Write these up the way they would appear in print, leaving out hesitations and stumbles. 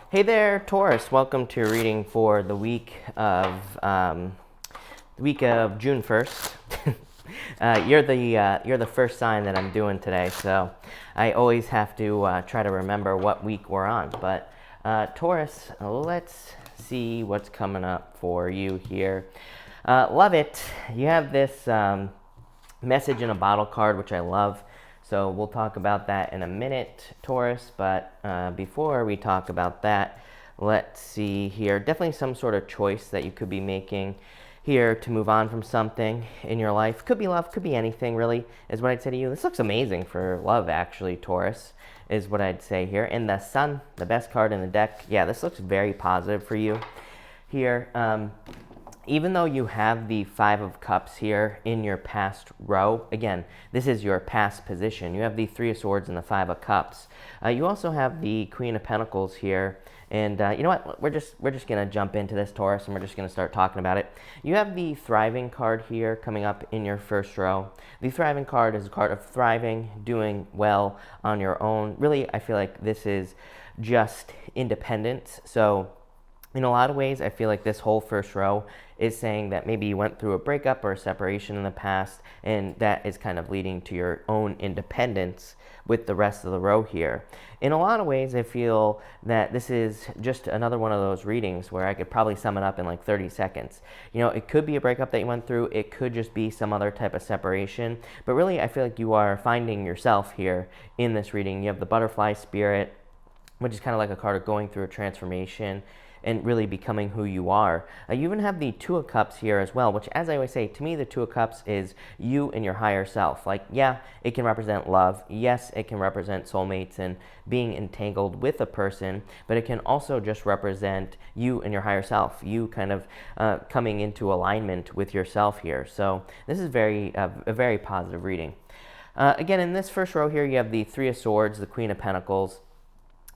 Hey there, Taurus. Welcome to your reading for the week of June 1st. You're the first sign that I'm doing today, so I always have to try to remember what week we're on. But Taurus, let's see what's coming up for you here. Love it. You have this message in a bottle card, which I love. So we'll talk about that in a minute, Taurus. But before we talk about that, let's see here. Definitely some sort of choice that you could be making here to move on from something in your life. Could be love, could be anything really, is what I'd say to you. This looks amazing for love, actually, Taurus, is what I'd say here. And the Sun, the best card in the deck. Yeah, this looks very positive for you here. Even though you have the Five of Cups here in your past row, again, this is your past position. You have the Three of Swords and the Five of Cups. You also have the Queen of Pentacles here. And you know what? We're just going to jump into this, Taurus, and we're just going to start talking about it. You have the Thriving card here coming up in your first row. The Thriving card is a card of thriving, doing well on your own. Really, I feel like this is just independence. So in a lot of ways, I feel like this whole first row is saying that maybe you went through a breakup or a separation in the past, and that is kind of leading to your own independence with the rest of the row here. In a lot of ways, I feel that this is just another one of those readings where I could probably sum it up in like 30 seconds. You know, it could be a breakup that you went through. It could just be some other type of separation. But really, I feel like you are finding yourself here in this reading. You have the Butterfly Spirit, which is kind of like a card of going through a transformation and really becoming who you are. You even have the Two of Cups here as well, which, as I always say, to me, the Two of Cups is you and your higher self. Like, yeah, it can represent love. Yes, it can represent soulmates and being entangled with a person, but it can also just represent you and your higher self, you kind of coming into alignment with yourself here. So this is a very positive reading. Again, in this first row here, you have the Three of Swords, the Queen of Pentacles,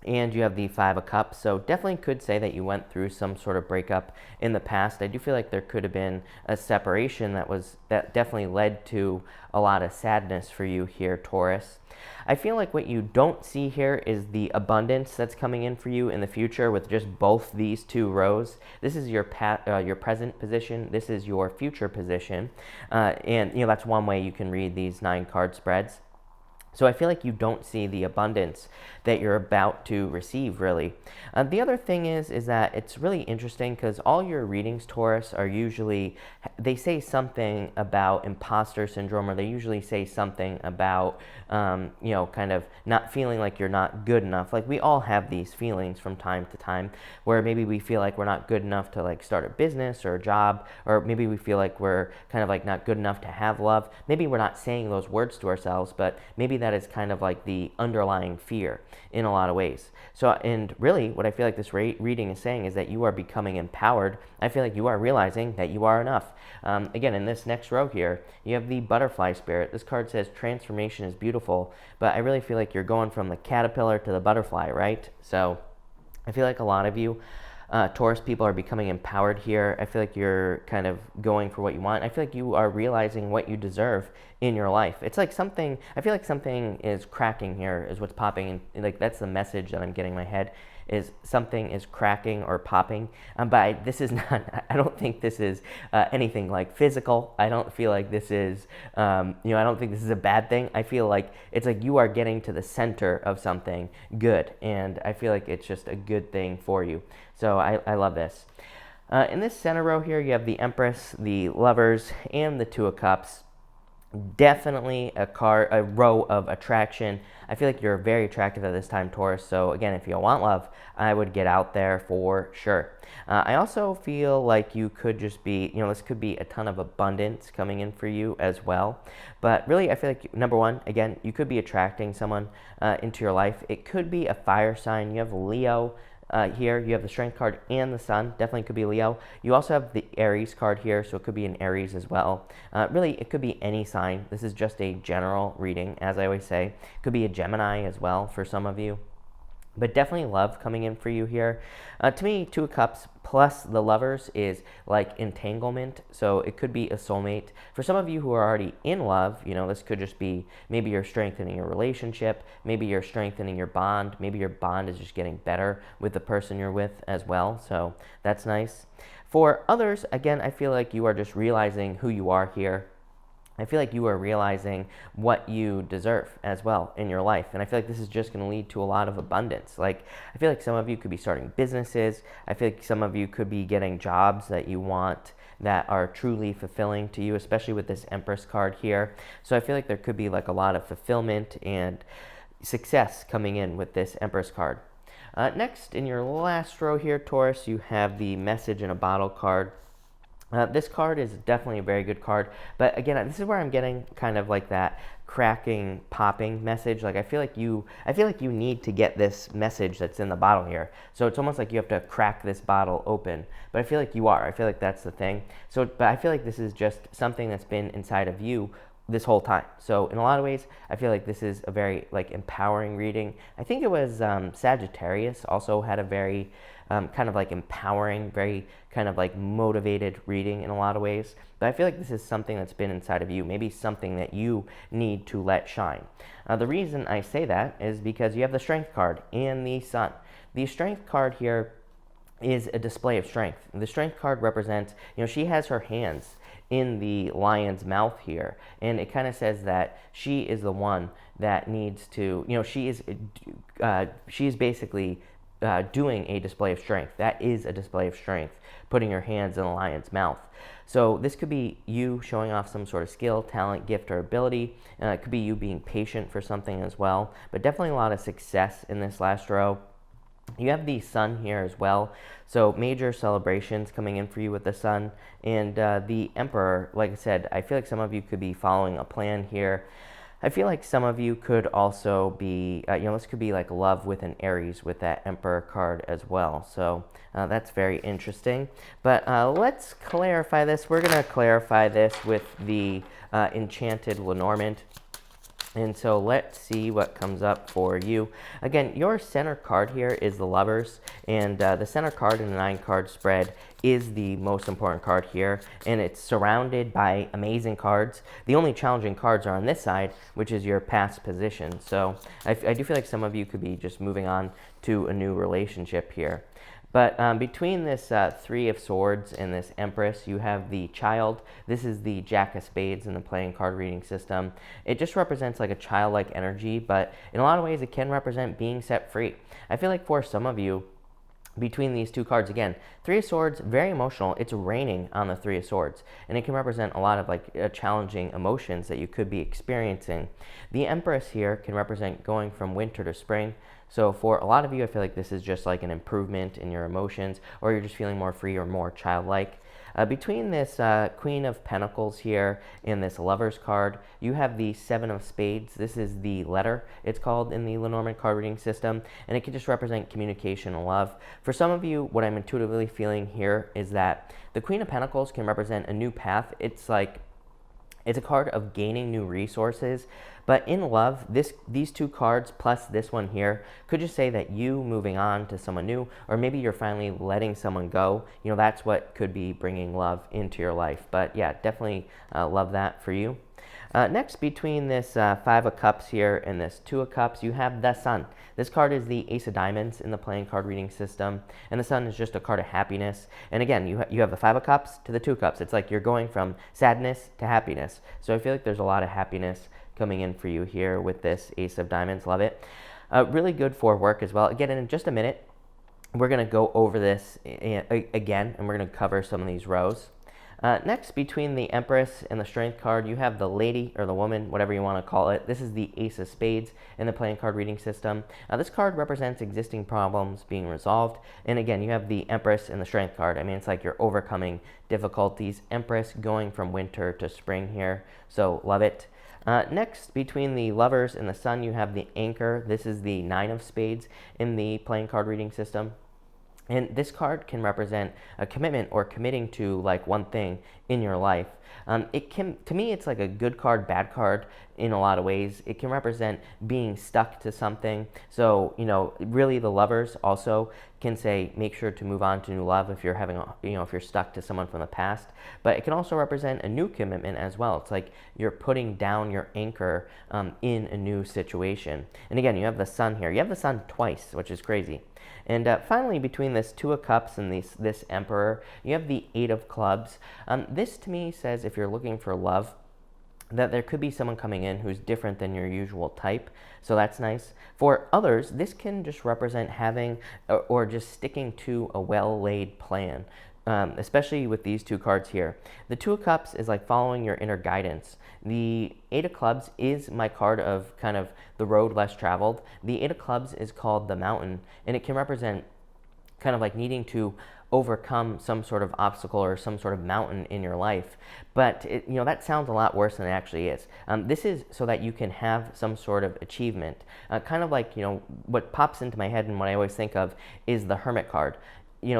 and you have the Five of Cups. So definitely could say that you went through some sort of breakup in the past. I do feel like there could have been a separation that definitely led to a lot of sadness for you here, Taurus. I feel like what you don't see here is the abundance that's coming in for you in the future with just both these two rows. This is your present position. This is your future position. And, you know, that's one way you can read these 9 card spreads. So I feel like you don't see the abundance that you're about to receive, really. The other thing is that it's really interesting because all your readings, Taurus, are usually, they say something about imposter syndrome, or they usually say something about, you know, kind of not feeling like you're not good enough. Like, we all have these feelings from time to time where maybe we feel like we're not good enough to like start a business or a job, or maybe we feel like we're kind of like not good enough to have love. Maybe we're not saying those words to ourselves, but maybe that is kind of like the underlying fear in a lot of ways. So, and really what I feel like this reading is saying is that you are becoming empowered. I feel like you are realizing that you are enough. Again, in this next row here, you have the Butterfly Spirit. This card says transformation is beautiful, but I really feel like you're going from the caterpillar to the butterfly, right? So I feel like a lot of you Taurus people are becoming empowered here. I feel like you're kind of going for what you want. I feel like you are realizing what you deserve in your life. It's like something, I feel like something is cracking here is what's popping in. Like, that's the message that I'm getting in my head, is something is cracking or popping. But this is not, I don't think this is anything like physical. I don't feel like this is, I don't think this is a bad thing. I feel like it's like you are getting to the center of something good. And I feel like it's just a good thing for you. So I love this. In this center row here, you have the Empress, the Lovers, and the Two of Cups. Definitely a row of attraction. I feel like you're very attractive at this time, Taurus. So again, if you want love, I would get out there for sure. I also feel like you could just be, this could be a ton of abundance coming in for you as well. But really, I feel like, number one, again, you could be attracting someone into your life. It could be a fire sign. You have Leo. Here you have the Strength card and the Sun. Definitely could be Leo. You also have the Aries card here, so it could be an Aries as well. Really, it could be any sign. This is just a general reading, as I always say. It could be a Gemini as well for some of you. But definitely love coming in for you here. To me, Two of Cups plus the Lovers is like entanglement. So it could be a soulmate. For some of you who are already in love, this could just be maybe you're strengthening your relationship. Maybe you're strengthening your bond. Maybe your bond is just getting better with the person you're with as well. So that's nice. For others, again, I feel like you are just realizing who you are here. I feel like you are realizing what you deserve as well in your life. And I feel like this is just going to lead to a lot of abundance. Like, I feel like some of you could be starting businesses. I feel like some of you could be getting jobs that you want that are truly fulfilling to you, especially with this Empress card here. So I feel like there could be like a lot of fulfillment and success coming in with this Empress card. Next, in your last row here, Taurus, you have the Message in a Bottle card. This card is definitely a very good card, but again, this is where I'm getting kind of like that cracking, popping message. Like I feel like you need to get this message that's in the bottle here. So it's almost like you have to crack this bottle open. But I feel like you are. I feel like that's the thing. So, but I feel like this is just something that's been inside of you this whole time. So in a lot of ways, I feel like this is a very like empowering reading. I think it was Sagittarius also had a very kind of like empowering, very kind of like motivated reading in a lot of ways. But I feel like this is something that's been inside of you, maybe something that you need to let shine. The reason I say that is because you have the Strength card and the Sun. The Strength card here is a display of strength. The Strength card represents, she has her hands in the lion's mouth here, and it kind of says that she is the one that needs to, she is basically doing a display of strength. That is a display of strength, putting your hands in the lion's mouth. So this could be you showing off some sort of skill, talent, gift, or ability. It could be you being patient for something as well, but definitely a lot of success in this last row. You have the Sun here as well, so major celebrations coming in for you with the Sun. And the Emperor, like I said, I feel like some of you could be following a plan here. I feel like some of you could also be, this could be like love with an Aries with that Emperor card as well. So that's very interesting. But let's clarify this. We're going to clarify this with the Enchanted Lenormand. And so let's see what comes up for you. Again, your center card here is the Lovers, and the center card in the 9-card spread is the most important card here, and it's surrounded by amazing cards. The only challenging cards are on this side, which is your past position. So I do feel like some of you could be just moving on to a new relationship here. But between this Three of Swords and this Empress, you have the Child. This is the Jack of Spades in the playing card reading system. It just represents like a childlike energy, but in a lot of ways it can represent being set free. I feel like for some of you, between these two cards, again, Three of Swords, very emotional. It's raining on the Three of Swords, and it can represent a lot of like challenging emotions that you could be experiencing. The Empress here can represent going from winter to spring. So for a lot of you, I feel like this is just like an improvement in your emotions, or you're just feeling more free or more childlike. Between this Queen of Pentacles here and this Lovers card, you have the Seven of Spades. This is the letter, it's called in the Lenormand card reading system, and it can just represent communication and love. For some of you, what I'm intuitively feeling here is that the Queen of Pentacles can represent a new path. It's a card of gaining new resources. But in love, these two cards plus this one here could just say that you moving on to someone new, or maybe you're finally letting someone go. That's what could be bringing love into your life. But yeah, definitely love that for you. Next, between this Five of Cups here and this Two of Cups, you have the Sun. This card is the Ace of Diamonds in the playing card reading system, and the Sun is just a card of happiness. And again, you have the Five of Cups to the Two of Cups. It's like you're going from sadness to happiness. So I feel like there's a lot of happiness coming in for you here with this Ace of Diamonds. Love it. Really good for work as well. Again, in just a minute, we're going to go over this again, and we're going to cover some of these rows. Next, between the Empress and the Strength card, you have the Lady, or the Woman, whatever you want to call it. This is the Ace of Spades in the playing card reading system. This card represents existing problems being resolved. And again, you have the Empress and the Strength card. I mean, it's like you're overcoming difficulties. Empress going from winter to spring here. So love it. Next, between the Lovers and the Sun, you have the Anchor. This is the Nine of Spades in the playing card reading system. And this card can represent a commitment or committing to like one thing in your life. It can, to me, it's like a good card, bad card in a lot of ways. It can represent being stuck to something. So, really the lovers also can say, make sure to move on to new love if you're having, if you're stuck to someone from the past. But it can also represent a new commitment as well. It's like you're putting down your anchor in a new situation. And again, you have the sun here. You have the sun twice, which is crazy. And finally, between this Two of Cups and this Emperor, you have the Eight of Clubs. This to me says if you're looking for love, that there could be someone coming in who's different than your usual type. So that's nice. For others, this can just represent having or just sticking to a well-laid plan. Especially with these two cards here. The Two of Cups is like following your inner guidance. The Eight of Clubs is my card of kind of the road less traveled. The Eight of Clubs is called the mountain, and it can represent kind of like needing to overcome some sort of obstacle or some sort of mountain in your life. But that sounds a lot worse than it actually is. This is so that you can have some sort of achievement. Kind of like, what pops into my head and what I always think of is the Hermit card. What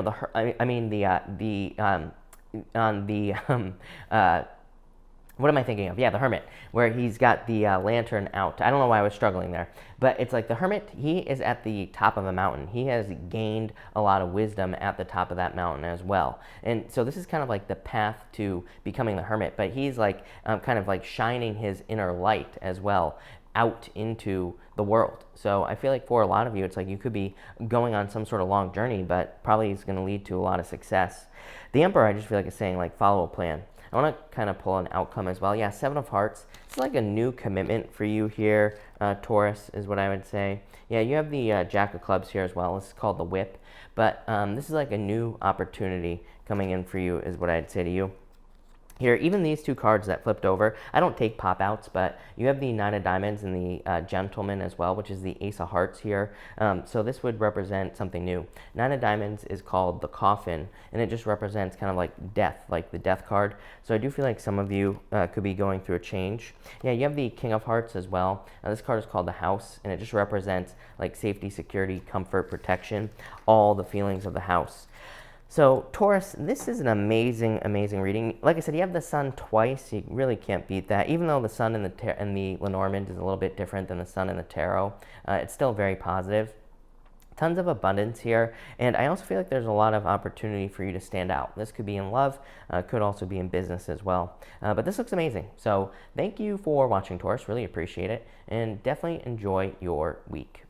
am I thinking of? Yeah, the Hermit, where he's got the lantern out. I don't know why I was struggling there, but it's like the Hermit, he is at the top of a mountain. He has gained a lot of wisdom at the top of that mountain as well. And so this is kind of like the path to becoming the Hermit, but he's like kind of like shining his inner light as well out into the world. So I feel like for a lot of you, it's like you could be going on some sort of long journey, but probably is going to lead to a lot of success. The Emperor, I just feel like is saying like follow a plan. I want to kind of pull an outcome as well. Yeah, Seven of Hearts. It's like a new commitment for you here, Taurus, is what I would say. Yeah, you have the Jack of Clubs here as well. This is called the Whip. But this is like a new opportunity coming in for you is what I'd say to you. Here, even these two cards that flipped over, I don't take pop-outs, but you have the Nine of Diamonds and the Gentleman as well, which is the Ace of Hearts here. So this would represent something new. Nine of Diamonds is called the Coffin, and it just represents kind of like death, like the Death card. So I do feel like some of you could be going through a change. Yeah, you have the King of Hearts as well. This card is called the House, and it just represents like safety, security, comfort, protection, all the feelings of the house. So Taurus, this is an amazing, amazing reading. Like I said, you have the sun twice. You really can't beat that. Even though the sun in the Lenormand is a little bit different than the sun in the tarot, it's still very positive. Tons of abundance here, and I also feel like there's a lot of opportunity for you to stand out. This could be in love, could also be in business as well. But this looks amazing. So thank you for watching, Taurus. Really appreciate it, and definitely enjoy your week.